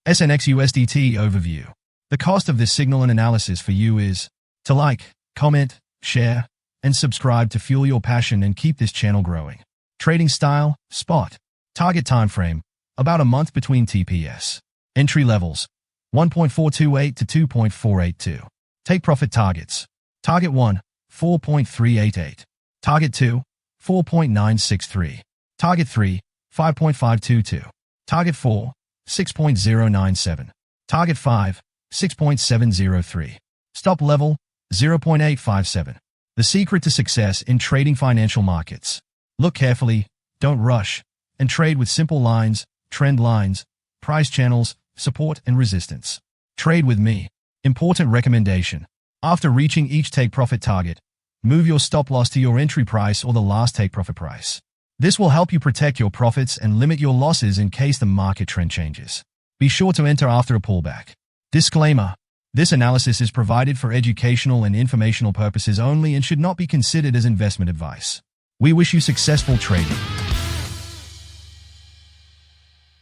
SNX USDT Overview. The cost of this signal and analysis for you is to like, comment, share, and subscribe to fuel your passion and keep this channel growing. Trading style, spot. Target time frame, about a month between TPS. Entry levels, 1.428 to 2.482. Take profit targets. Target 1, 4.388. Target 2, 4.963. Target 3, 5.522. Target 4, 6.097. Target 5, 6.703. Stop level, 0.857. The secret to success in trading financial markets. Look carefully, don't rush, and trade with simple lines, trend lines, price channels, support and resistance. Trade with me. Important recommendation. After reaching each take profit target, move your stop loss to your entry price or the last take profit price. This will help you protect your profits and limit your losses in case the market trend changes. Be sure to enter after a pullback. Disclaimer. This analysis is provided for educational and informational purposes only and should not be considered as investment advice. We wish you successful trading.